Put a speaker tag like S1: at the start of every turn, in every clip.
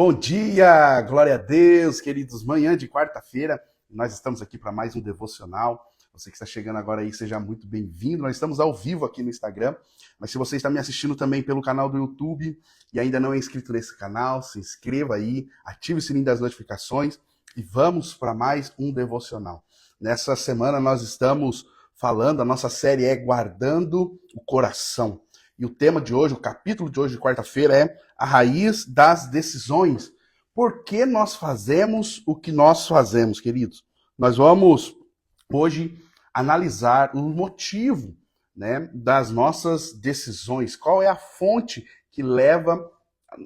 S1: Bom dia, glória a Deus, queridos. Manhã de quarta-feira, nós estamos aqui para mais um devocional. Você que está chegando agora aí, seja muito bem-vindo. Nós estamos ao vivo aqui no Instagram, mas se você está me assistindo também pelo canal do YouTube e ainda não é inscrito nesse canal, se inscreva aí, ative o sininho das notificações e vamos para mais um devocional. Nessa semana nós estamos falando, a nossa série é Guardando o Coração. E o tema de hoje, o capítulo de hoje de quarta-feira é a raiz das decisões. Por que nós fazemos o que nós fazemos, queridos? Nós vamos hoje analisar o motivo, das nossas decisões. Qual é a fonte que leva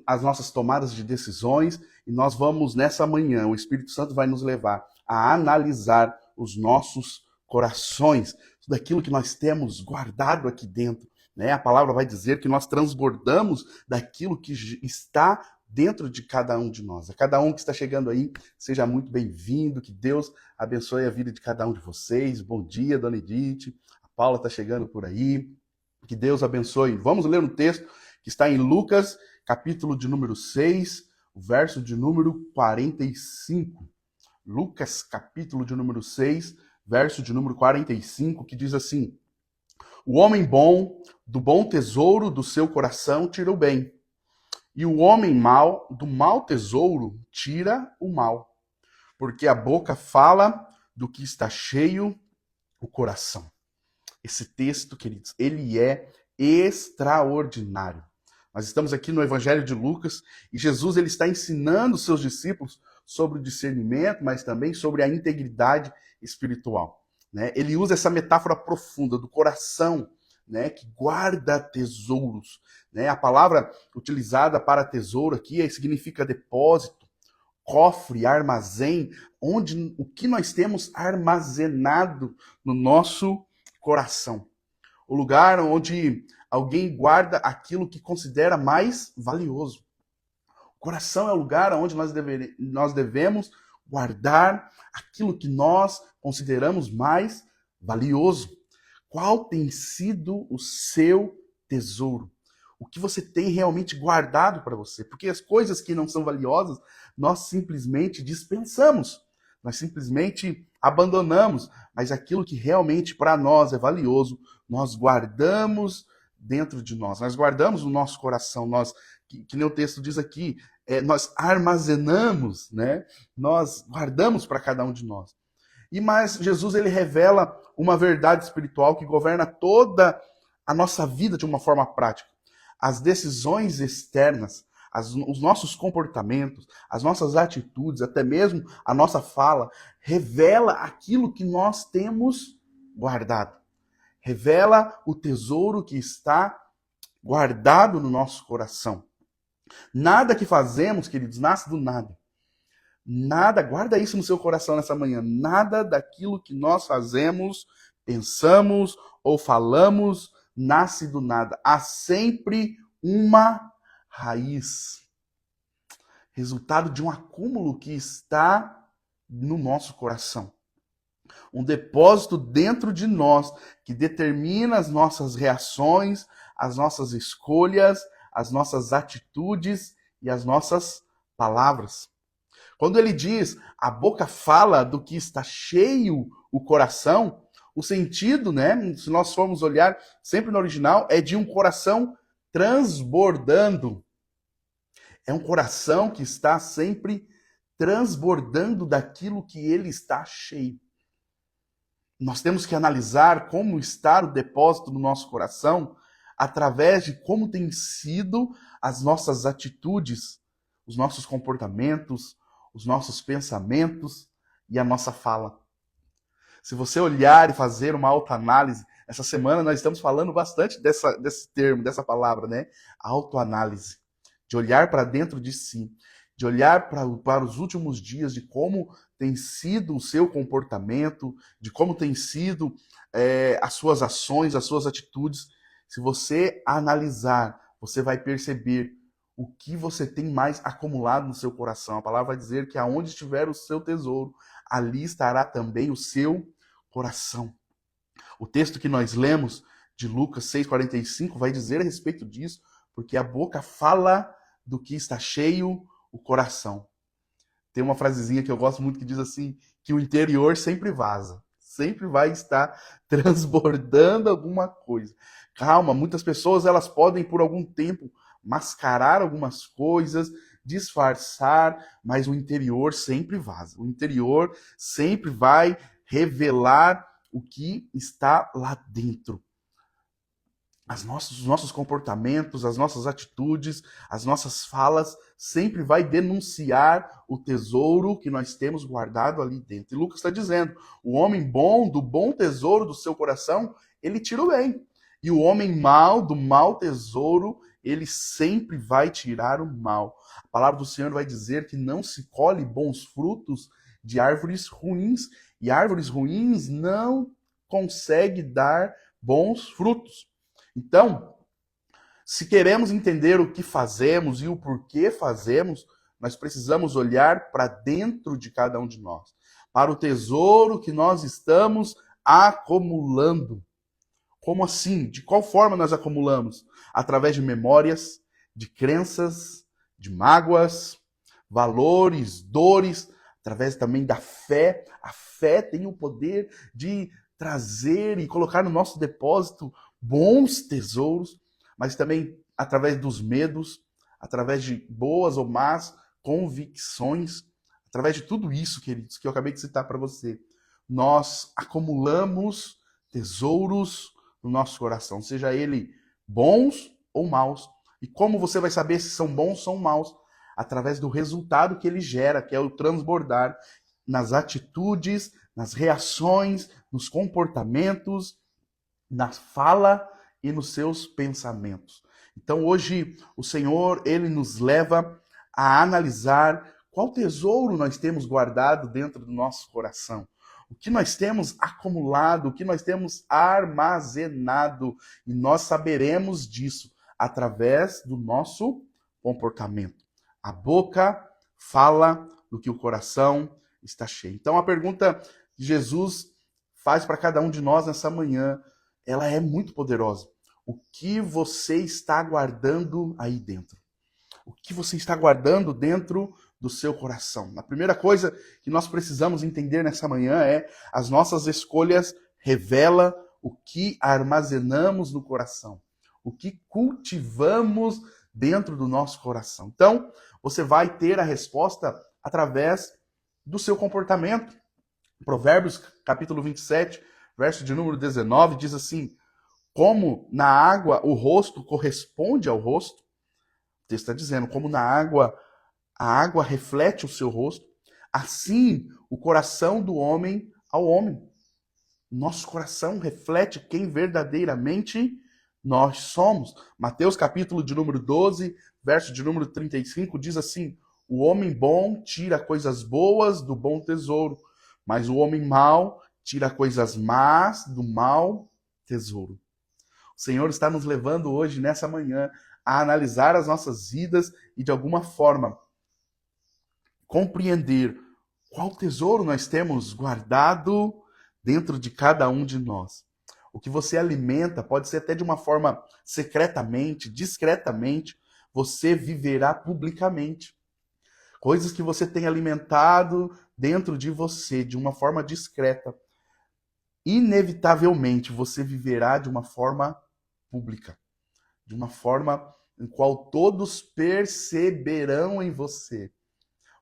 S1: as nossas tomadas de decisões? E nós vamos, nessa manhã, o Espírito Santo vai nos levar a analisar os nossos corações, tudo aquilo que nós temos guardado aqui dentro. A palavra vai dizer que nós transbordamos daquilo que está dentro de cada um de nós. A cada um que está chegando aí, seja muito bem-vindo, que Deus abençoe a vida de cada um de vocês. Bom dia, Dona Edith. A Paula está chegando por aí. Que Deus abençoe. Vamos ler um texto que está em Lucas, capítulo de número 6, verso de número 45. Lucas, capítulo de número 6, verso de número 45, que diz assim: O homem bom, do bom tesouro do seu coração, tira o bem. E o homem mau, do mau tesouro, tira o mal. Porque a boca fala do que está cheio o coração. Esse texto, queridos, ele é extraordinário. Nós estamos aqui no Evangelho de Lucas e Jesus ele está ensinando os seus discípulos sobre o discernimento, mas também sobre a integridade espiritual. Ele usa essa metáfora profunda do coração, que guarda tesouros. A palavra utilizada para tesouro aqui significa depósito, cofre, armazém, onde o que nós temos armazenado no nosso coração. O lugar onde alguém guarda aquilo que considera mais valioso. O coração é o lugar onde nós devemos guardar aquilo que nós consideramos mais valioso. Qual tem sido o seu tesouro? O que você tem realmente guardado para você? Porque as coisas que não são valiosas, nós simplesmente dispensamos. Nós simplesmente abandonamos. Mas aquilo que realmente para nós é valioso, nós guardamos dentro de nós. Nós guardamos no nosso coração. Que nem o texto diz aqui, nós armazenamos, nós guardamos para cada um de nós. Mas Jesus ele revela uma verdade espiritual que governa toda a nossa vida de uma forma prática. As decisões externas, os nossos comportamentos, as nossas atitudes, até mesmo a nossa fala, revela aquilo que nós temos guardado. Revela o tesouro que está guardado no nosso coração. Nada que fazemos, queridos, nasce do nada. Nada, guarda isso no seu coração nessa manhã. Nada daquilo que nós fazemos, pensamos ou falamos nasce do nada. Há sempre uma raiz. Resultado de um acúmulo que está no nosso coração. Um depósito dentro de nós que determina as nossas reações, as nossas escolhas, as nossas atitudes e as nossas palavras. Quando ele diz, a boca fala do que está cheio o coração, o sentido, se nós formos olhar sempre no original, é de um coração transbordando. É um coração que está sempre transbordando daquilo que ele está cheio. Nós temos que analisar como está o depósito no nosso coração através de como têm sido as nossas atitudes, os nossos comportamentos, os nossos pensamentos e a nossa fala. Se você olhar e fazer uma autoanálise, essa semana nós estamos falando bastante desse termo, dessa palavra, autoanálise. De olhar para dentro de si, de olhar para os últimos dias, de como tem sido o seu comportamento, de como tem sido as suas ações, as suas atitudes. Se você analisar, você vai perceber o que você tem mais acumulado no seu coração. A palavra vai dizer que aonde estiver o seu tesouro, ali estará também o seu coração. O texto que nós lemos de Lucas 6,45 vai dizer a respeito disso, porque a boca fala do que está cheio o coração. Tem uma frasezinha que eu gosto muito que diz assim, que o interior sempre vaza. Sempre vai estar transbordando alguma coisa. Calma, muitas pessoas elas podem por algum tempo mascarar algumas coisas, disfarçar, mas o interior sempre vaza. O interior sempre vai revelar o que está lá dentro. Os nossos comportamentos, as nossas atitudes, as nossas falas, sempre vai denunciar o tesouro que nós temos guardado ali dentro. E Lucas está dizendo, o homem bom, do bom tesouro do seu coração, ele tira o bem. E o homem mau, do mau tesouro, ele sempre vai tirar o mal. A palavra do Senhor vai dizer que não se colhe bons frutos de árvores ruins. E árvores ruins não conseguem dar bons frutos. Então, se queremos entender o que fazemos e o porquê fazemos, nós precisamos olhar para dentro de cada um de nós, para o tesouro que nós estamos acumulando. Como assim? De qual forma nós acumulamos? Através de memórias, de crenças, de mágoas, valores, dores, através também da fé. A fé tem o poder de trazer e colocar no nosso depósito bons tesouros, mas também através dos medos, através de boas ou más convicções, através de tudo isso, queridos, que eu acabei de citar para você. Nós acumulamos tesouros no nosso coração, seja ele bons ou maus. E como você vai saber se são bons ou são maus? Através do resultado que ele gera, que é o transbordar nas atitudes, nas reações, nos comportamentos, na fala e nos seus pensamentos. Então hoje o Senhor, ele nos leva a analisar qual tesouro nós temos guardado dentro do nosso coração. O que nós temos acumulado, o que nós temos armazenado. E nós saberemos disso através do nosso comportamento. A boca fala do que o coração está cheio. Então a pergunta que Jesus faz para cada um de nós nessa manhã, ela é muito poderosa. O que você está guardando aí dentro? O que você está guardando dentro do seu coração? A primeira coisa que nós precisamos entender nessa manhã é as nossas escolhas revelam o que armazenamos no coração, o que cultivamos dentro do nosso coração. Então, você vai ter a resposta através do seu comportamento. Provérbios, capítulo 27, verso de número 19, diz assim, como na água o rosto corresponde ao rosto, o texto está dizendo, como na água, a água reflete o seu rosto, assim o coração do homem ao homem. Nosso coração reflete quem verdadeiramente nós somos. Mateus capítulo de número 12, verso de número 35, diz assim, o homem bom tira coisas boas do bom tesouro, mas o homem mau tira coisas más do mau tesouro. O Senhor está nos levando hoje, nessa manhã, a analisar as nossas vidas e, de alguma forma, compreender qual tesouro nós temos guardado dentro de cada um de nós. O que você alimenta pode ser até de uma forma secretamente, discretamente, você viverá publicamente. Coisas que você tem alimentado dentro de você de uma forma discreta, inevitavelmente você viverá de uma forma pública, de uma forma em qual todos perceberão em você.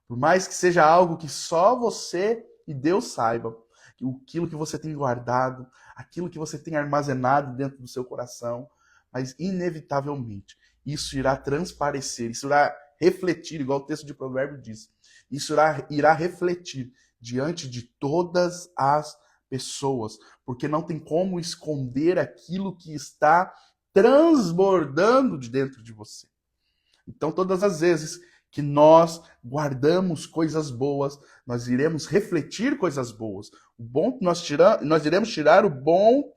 S1: Por mais que seja algo que só você e Deus saibam, aquilo que você tem guardado, aquilo que você tem armazenado dentro do seu coração, mas inevitavelmente isso irá transparecer, isso irá refletir, igual o texto de Provérbios diz, isso irá refletir diante de todas as pessoas, porque não tem como esconder aquilo que está transbordando de dentro de você. Então, todas as vezes que nós guardamos coisas boas, nós iremos refletir coisas boas. O bom nós iremos tirar o bom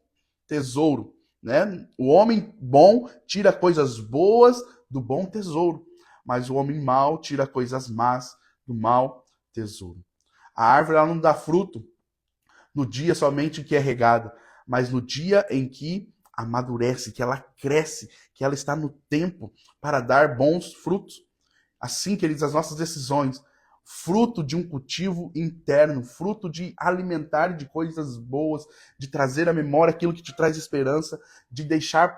S1: tesouro, né? O homem bom tira coisas boas do bom tesouro, mas o homem mau tira coisas más do mau tesouro. A árvore ela não dá fruto no dia somente em que é regada, mas no dia em que amadurece, que ela cresce, que ela está no tempo para dar bons frutos. assim, queridos, as nossas decisões, fruto de um cultivo interno, fruto de alimentar de coisas boas, de trazer à memória aquilo que te traz esperança, de deixar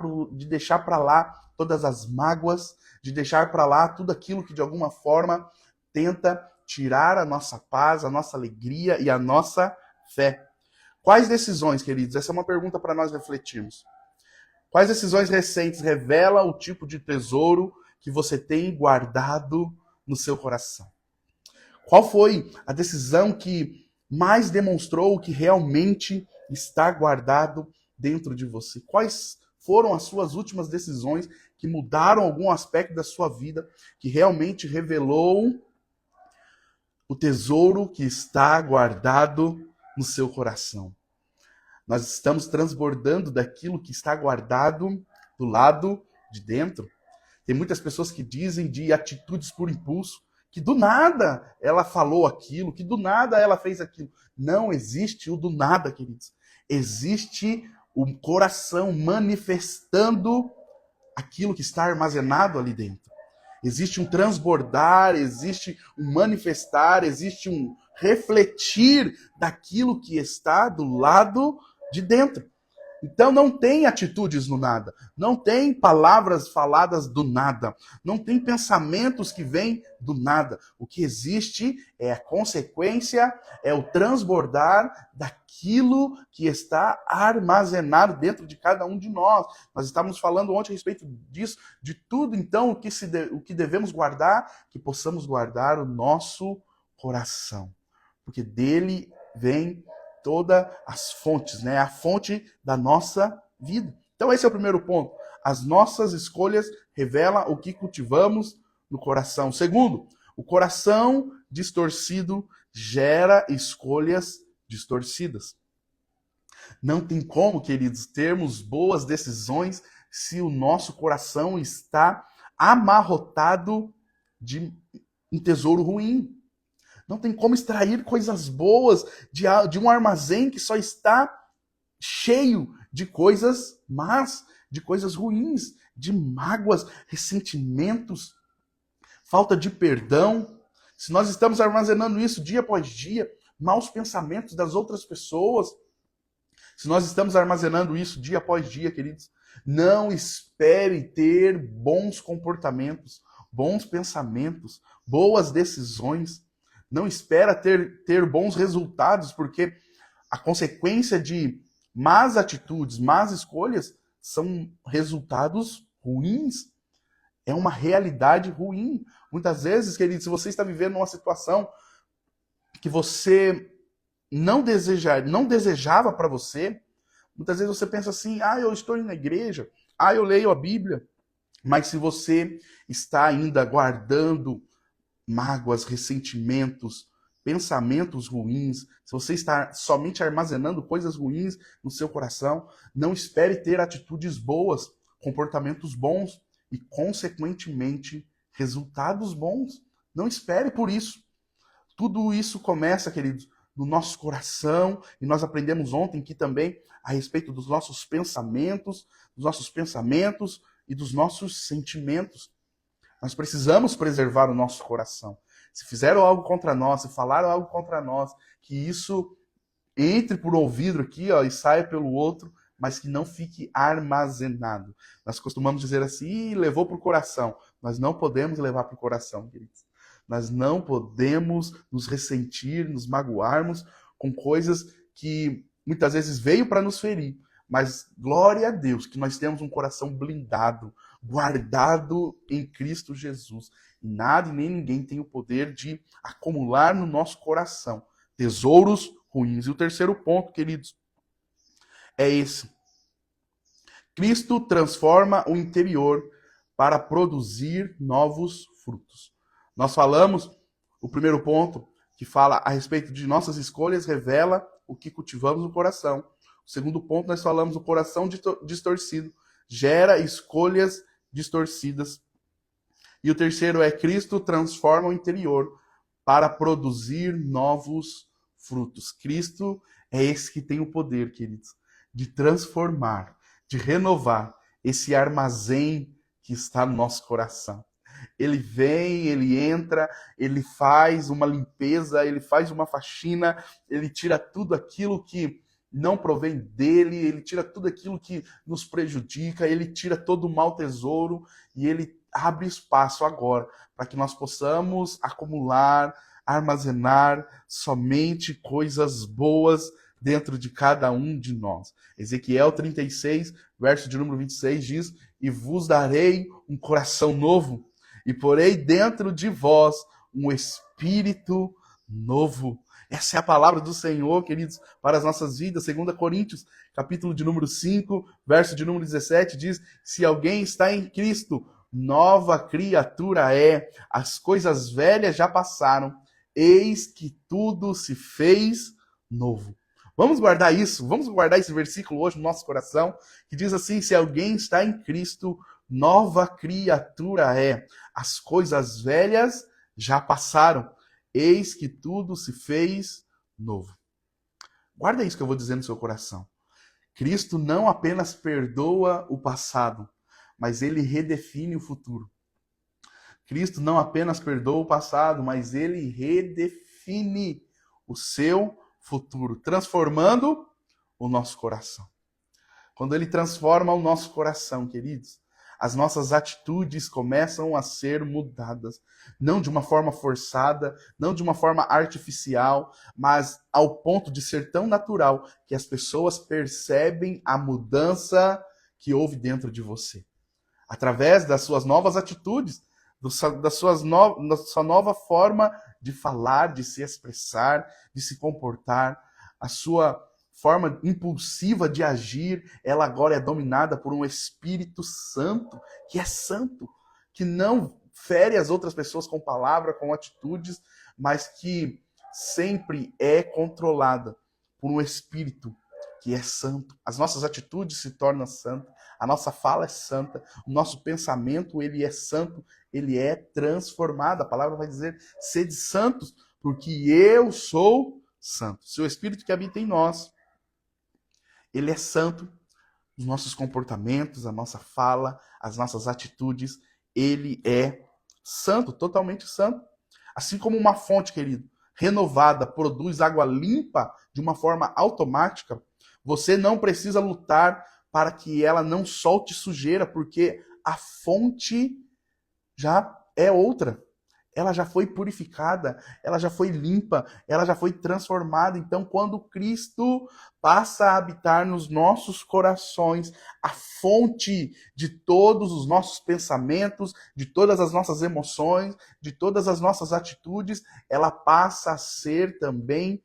S1: para lá todas as mágoas, de deixar para lá tudo aquilo que de alguma forma tenta tirar a nossa paz, a nossa alegria e a nossa fé. Quais decisões, queridos? Essa é uma pergunta para nós refletirmos. Quais decisões recentes revelam o tipo de tesouro que você tem guardado no seu coração? Qual foi a decisão que mais demonstrou o que realmente está guardado dentro de você? Quais foram as suas últimas decisões que mudaram algum aspecto da sua vida, que realmente revelou o tesouro que está guardado no seu coração? Nós estamos transbordando daquilo que está guardado do lado de dentro. Tem muitas pessoas que dizem de atitudes por impulso, que do nada ela falou aquilo, que do nada ela fez aquilo. Não existe o do nada, queridos. Existe o coração manifestando aquilo que está armazenado ali dentro. Existe um transbordar, existe um manifestar, existe um refletir daquilo que está do lado de dentro. Então não tem atitudes no nada, não tem palavras faladas do nada, não tem pensamentos que vêm do nada. O que existe é a consequência, é o transbordar daquilo que está armazenado dentro de cada um de nós. Nós estávamos falando ontem a respeito disso, de tudo então o que devemos guardar, que possamos guardar o nosso coração, porque dele vem todas as fontes, né? A fonte da nossa vida. Então esse é o primeiro ponto. As nossas escolhas revelam o que cultivamos no coração. Segundo, o coração distorcido gera escolhas distorcidas. Não tem como, queridos, termos boas decisões se o nosso coração está amarrotado de um tesouro ruim. Não tem como extrair coisas boas de um armazém que só está cheio de coisas más, de coisas ruins, de mágoas, ressentimentos, falta de perdão. Se nós estamos armazenando isso dia após dia, maus pensamentos das outras pessoas, se nós estamos armazenando isso dia após dia, queridos, não espere ter bons comportamentos, bons pensamentos, boas decisões. Não espera ter bons resultados, porque a consequência de más atitudes, más escolhas, são resultados ruins. É uma realidade ruim. Muitas vezes, querido, se você está vivendo uma situação que você não desejava para você, muitas vezes você pensa assim, eu estou indo na igreja, eu leio a Bíblia, mas se você está ainda guardando mágoas, ressentimentos, pensamentos ruins, se você está somente armazenando coisas ruins no seu coração, não espere ter atitudes boas, comportamentos bons e, consequentemente, resultados bons. Não espere por isso. Tudo isso começa, queridos, no nosso coração, e nós aprendemos ontem que também a respeito dos nossos pensamentos e dos nossos sentimentos. Nós precisamos preservar o nosso coração. Se fizeram algo contra nós, se falaram algo contra nós, que isso entre por um ouvido aqui, e saia pelo outro, mas que não fique armazenado. Nós costumamos dizer assim, levou para o coração. Nós não podemos levar para o coração, queridos. Nós não podemos nos ressentir, nos magoarmos com coisas que muitas vezes veio para nos ferir. Mas glória a Deus que nós temos um coração blindado, guardado em Cristo Jesus. E nada e nem ninguém tem o poder de acumular no nosso coração tesouros ruins. E o terceiro ponto, queridos, é esse. Cristo transforma o interior para produzir novos frutos. Nós falamos, o primeiro ponto, que fala a respeito de nossas escolhas, revela o que cultivamos no coração. O segundo ponto, nós falamos o coração distorcido gera escolhas distorcidas. E o terceiro é Cristo transforma o interior para produzir novos frutos. Cristo é esse que tem o poder, queridos, de transformar, de renovar esse armazém que está no nosso coração. Ele vem, ele entra, ele faz uma limpeza, ele faz uma faxina, ele tira tudo aquilo que não provém dele, ele tira tudo aquilo que nos prejudica, ele tira todo o mau tesouro e ele abre espaço agora para que nós possamos acumular, armazenar somente coisas boas dentro de cada um de nós. Ezequiel 36, verso de número 26 diz: "E vos darei um coração novo, e porei dentro de vós um espírito novo." Essa é a palavra do Senhor, queridos, para as nossas vidas. 2 Coríntios, capítulo de número 5, verso de número 17, diz: "Se alguém está em Cristo, nova criatura é. As coisas velhas já passaram, eis que tudo se fez novo." Vamos guardar esse versículo hoje no nosso coração, que diz assim: se alguém está em Cristo, nova criatura é. As coisas velhas já passaram, eis que tudo se fez novo. Guarda isso que eu vou dizer no seu coração. Cristo não apenas perdoa o passado, mas ele redefine o futuro. Cristo não apenas perdoa o passado, mas ele redefine o seu futuro, transformando o nosso coração. Quando ele transforma o nosso coração, queridos, as nossas atitudes começam a ser mudadas. Não de uma forma forçada, não de uma forma artificial, mas ao ponto de ser tão natural que as pessoas percebem a mudança que houve dentro de você. Através das suas novas atitudes, da sua nova forma de falar, de se expressar, de se comportar, a sua forma impulsiva de agir, ela agora é dominada por um Espírito Santo, que não fere as outras pessoas com palavra, com atitudes, mas que sempre é controlada por um Espírito que é santo. As nossas atitudes se tornam santas, a nossa fala é santa, o nosso pensamento, ele é santo, ele é transformado. A palavra vai dizer: sede santos, porque eu sou santo. Se o Espírito que habita em nós, ele é santo, os nossos comportamentos, a nossa fala, as nossas atitudes, ele é santo, totalmente santo. Assim como uma fonte, querido, renovada, produz água limpa de uma forma automática, você não precisa lutar para que ela não solte sujeira, porque a fonte já é outra. Ela já foi purificada, ela já foi limpa, ela já foi transformada. Então, quando Cristo passa a habitar nos nossos corações, a fonte de todos os nossos pensamentos, de todas as nossas emoções, de todas as nossas atitudes, ela passa a ser também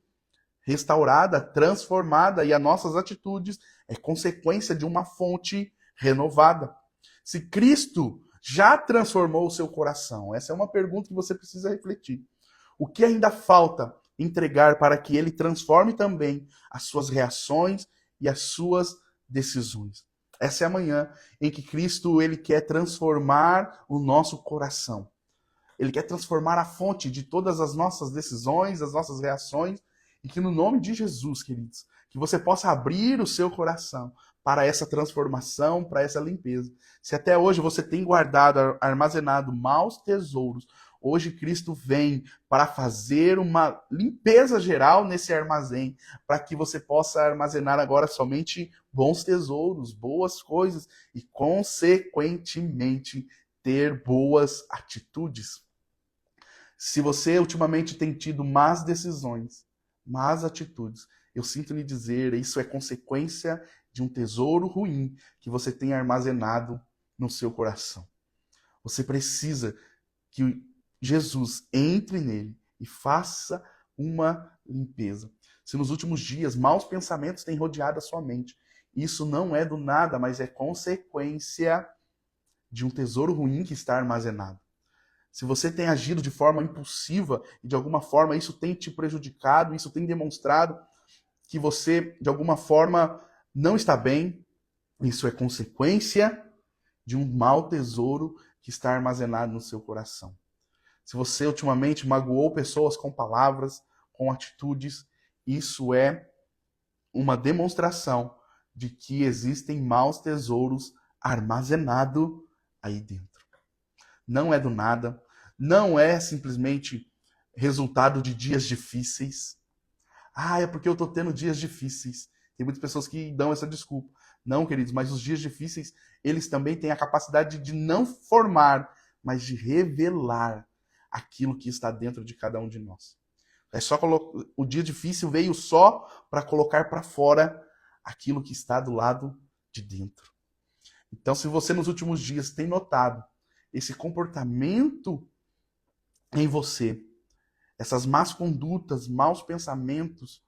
S1: restaurada, transformada, e as nossas atitudes é consequência de uma fonte renovada. Se Cristo já transformou o seu coração, essa é uma pergunta que você precisa refletir. O que ainda falta entregar para que ele transforme também as suas reações e as suas decisões? Essa é a manhã em que Cristo ele quer transformar o nosso coração. Ele quer transformar a fonte de todas as nossas decisões, as nossas reações, e que no nome de Jesus, queridos, que você possa abrir o seu coração para essa transformação, para essa limpeza. Se até hoje você tem guardado, armazenado maus tesouros, hoje Cristo vem para fazer uma limpeza geral nesse armazém, para que você possa armazenar agora somente bons tesouros, boas coisas e, consequentemente, ter boas atitudes. Se você ultimamente tem tido más decisões, más atitudes, eu sinto lhe dizer, isso é consequência de um tesouro ruim que você tem armazenado no seu coração. Você precisa que Jesus entre nele e faça uma limpeza. Se nos últimos dias maus pensamentos têm rodeado a sua mente, isso não é do nada, mas é consequência de um tesouro ruim que está armazenado. Se você tem agido de forma impulsiva e de alguma forma isso tem te prejudicado, isso tem demonstrado que você de alguma forma não está bem, isso é consequência de um mau tesouro que está armazenado no seu coração. Se você ultimamente magoou pessoas com palavras, com atitudes, isso é uma demonstração de que existem maus tesouros armazenados aí dentro. não é do nada, não é simplesmente resultado de dias difíceis. Ah, é porque eu estou tendo dias difíceis. Tem muitas pessoas que dão essa desculpa. Não, queridos, mas os dias difíceis, eles também têm a capacidade de não formar, mas de revelar aquilo que está dentro de cada um de nós. É só o dia difícil veio só para colocar para fora aquilo que está do lado de dentro. Então, se você nos últimos dias tem notado esse comportamento em você, essas más condutas, maus pensamentos,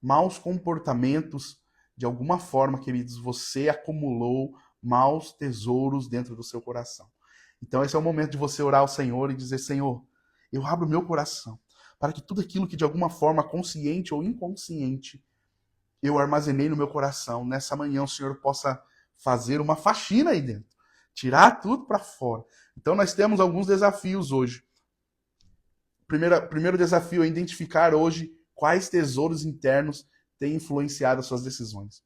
S1: maus comportamentos, de alguma forma, queridos, você acumulou maus tesouros dentro do seu coração. Então, esse é o momento de você orar ao Senhor e dizer: Senhor, eu abro meu coração para que tudo aquilo que de alguma forma, consciente ou inconsciente, eu armazenei no meu coração, nessa manhã o Senhor possa fazer uma faxina aí dentro, tirar tudo para fora. Então, nós temos alguns desafios hoje. Primeiro desafio é identificar hoje quais tesouros internos têm influenciado as suas decisões.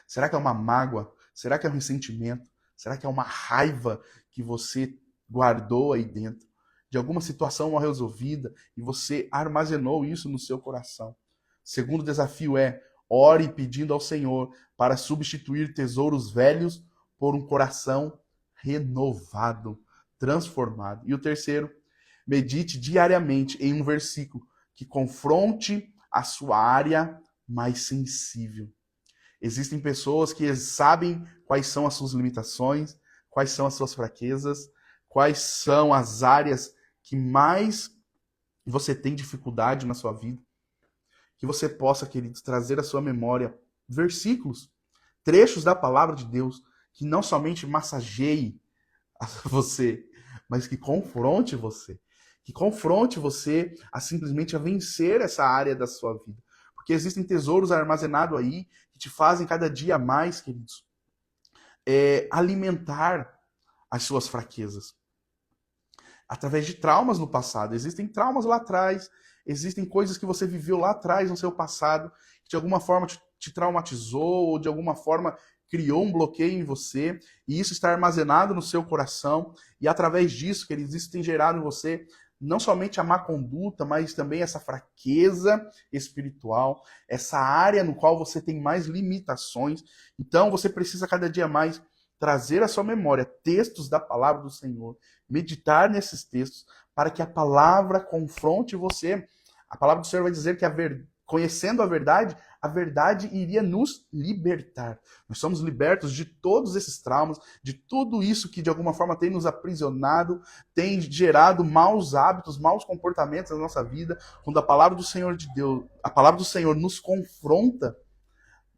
S1: Será que é uma mágoa? Será que é um ressentimento? Será que é uma raiva que você guardou aí dentro? De alguma situação mal resolvida e você armazenou isso no seu coração. Segundo desafio é: ore pedindo ao Senhor para substituir tesouros velhos por um coração renovado, transformado. E o terceiro, medite diariamente em um versículo que confronte a sua área mais sensível. Existem pessoas que sabem quais são as suas limitações, quais são as suas fraquezas, quais são as áreas que mais você tem dificuldade na sua vida. Que você possa, queridos, trazer à sua memória versículos, trechos da palavra de Deus, que não somente massageie você, mas que confronte você. Que confronte você a simplesmente a vencer essa área da sua vida. Porque existem tesouros armazenados aí que te fazem cada dia mais, queridos, alimentar as suas fraquezas. Através de traumas no passado. Existem traumas lá atrás, existem coisas que você viveu lá atrás no seu passado, que de alguma forma te traumatizou, ou de alguma forma criou um bloqueio em você, e isso está armazenado no seu coração, e através disso, queridos, isso tem gerado em você não somente a má conduta, mas também essa fraqueza espiritual, essa área no qual você tem mais limitações. Então, você precisa cada dia mais trazer à sua memória textos da palavra do Senhor, meditar nesses textos, para que a palavra confronte você. A palavra do Senhor vai dizer que conhecendo a verdade iria nos libertar. Nós somos libertos de todos esses traumas, de tudo isso que de alguma forma tem nos aprisionado, tem gerado maus hábitos, maus comportamentos na nossa vida. Quando a palavra do Senhor de Deus, a palavra do Senhor nos confronta,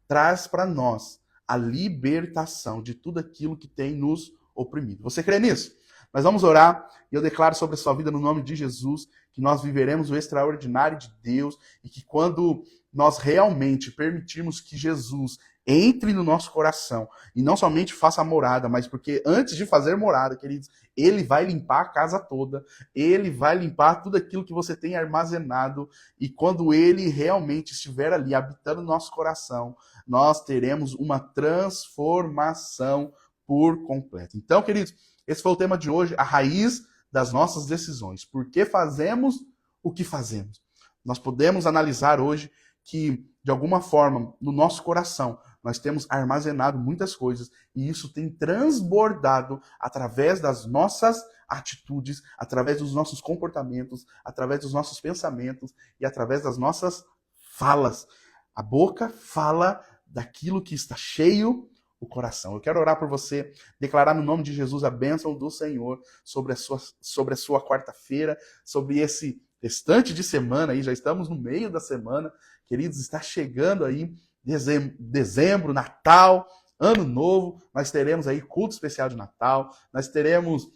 S1: traz para nós a libertação de tudo aquilo que tem nos oprimido. Você crê nisso? Nós vamos orar e eu declaro sobre a sua vida no nome de Jesus que nós viveremos o extraordinário de Deus e que quando nós realmente permitirmos que Jesus entre no nosso coração e não somente faça morada, mas porque antes de fazer morada, queridos, ele vai limpar a casa toda, ele vai limpar tudo aquilo que você tem armazenado e quando ele realmente estiver ali habitando no nosso coração, nós teremos uma transformação por completo. Então, queridos, esse foi o tema de hoje, a raiz das nossas decisões. Por que fazemos o que fazemos? Nós podemos analisar hoje que, de alguma forma, no nosso coração, nós temos armazenado muitas coisas e isso tem transbordado através das nossas atitudes, através dos nossos comportamentos, através dos nossos pensamentos e através das nossas falas. A boca fala daquilo que está cheio o coração. Eu quero orar por você, declarar no nome de Jesus a bênção do Senhor sobre a sua quarta-feira, sobre esse restante de semana aí, já estamos no meio da semana, queridos, está chegando aí dezembro, Natal, Ano Novo, nós teremos aí culto especial de Natal, nós teremos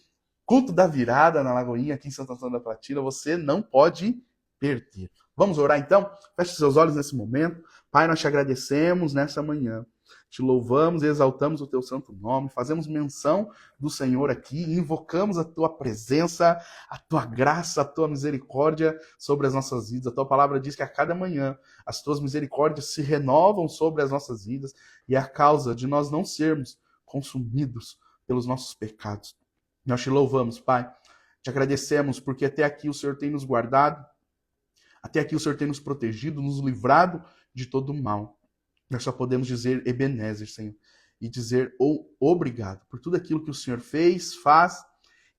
S1: culto da virada na Lagoinha aqui em Santo Antônio da Platina, você não pode perder. Vamos orar então? Feche seus olhos nesse momento. Pai, nós te agradecemos nessa manhã. Te louvamos e exaltamos o teu santo nome, fazemos menção do Senhor aqui, invocamos a tua presença, a tua graça, a tua misericórdia sobre as nossas vidas. A tua palavra diz que a cada manhã as tuas misericórdias se renovam sobre as nossas vidas e é a causa de nós não sermos consumidos pelos nossos pecados. Nós te louvamos, Pai. Te agradecemos porque até aqui o Senhor tem nos guardado, até aqui o Senhor tem nos protegido, nos livrado de todo mal. Nós só podemos dizer Ebenezer, Senhor, e dizer obrigado por tudo aquilo que o Senhor fez, faz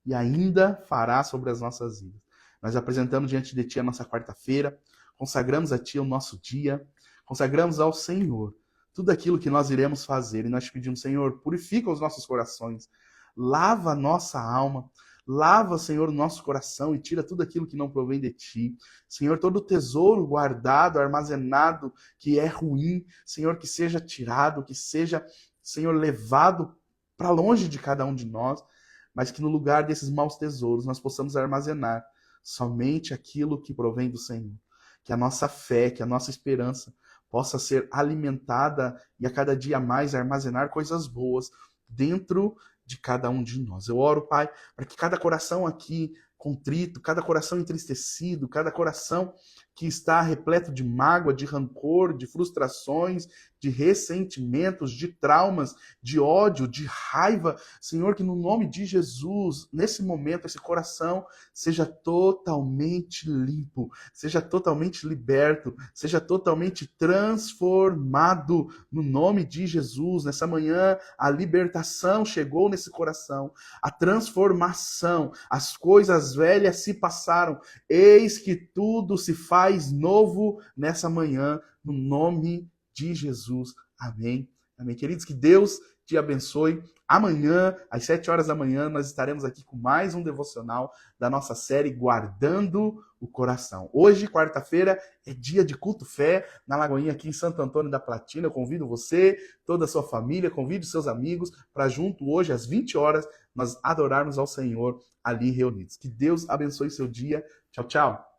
S1: e ainda fará sobre as nossas vidas. Nós apresentamos diante de Ti a nossa quarta-feira, consagramos a Ti o nosso dia, consagramos ao Senhor tudo aquilo que nós iremos fazer. E nós te pedimos, Senhor, purifica os nossos corações, lava a nossa alma, lava, Senhor, o nosso coração e tira tudo aquilo que não provém de Ti. Senhor, todo tesouro guardado, armazenado, que é ruim, Senhor, que seja tirado, que seja, Senhor, levado para longe de cada um de nós, mas que no lugar desses maus tesouros nós possamos armazenar somente aquilo que provém do Senhor. Que a nossa fé, que a nossa esperança possa ser alimentada e a cada dia mais armazenar coisas boas dentro de cada um de nós. Eu oro, Pai, para que cada coração aqui contrito, cada coração entristecido, cada coração que está repleto de mágoa, de rancor, de frustrações, de ressentimentos, de traumas, de ódio, de raiva, Senhor, que no nome de Jesus, nesse momento, esse coração seja totalmente limpo, seja totalmente liberto, seja totalmente transformado no nome de Jesus. Nessa manhã, a libertação chegou nesse coração, a transformação, as coisas velhas se passaram, eis que tudo se faz novo nessa manhã, no nome de Jesus. Amém. Amém. Queridos, que Deus te abençoe. Amanhã, às 7 horas da manhã, nós estaremos aqui com mais um devocional da nossa série Guardando o Coração. Hoje, quarta-feira, é dia de culto fé na Lagoinha aqui em Santo Antônio da Platina. Eu convido você, toda a sua família, convido seus amigos para junto hoje, às 20 horas, nós adorarmos ao Senhor ali reunidos. Que Deus abençoe seu dia. Tchau, tchau.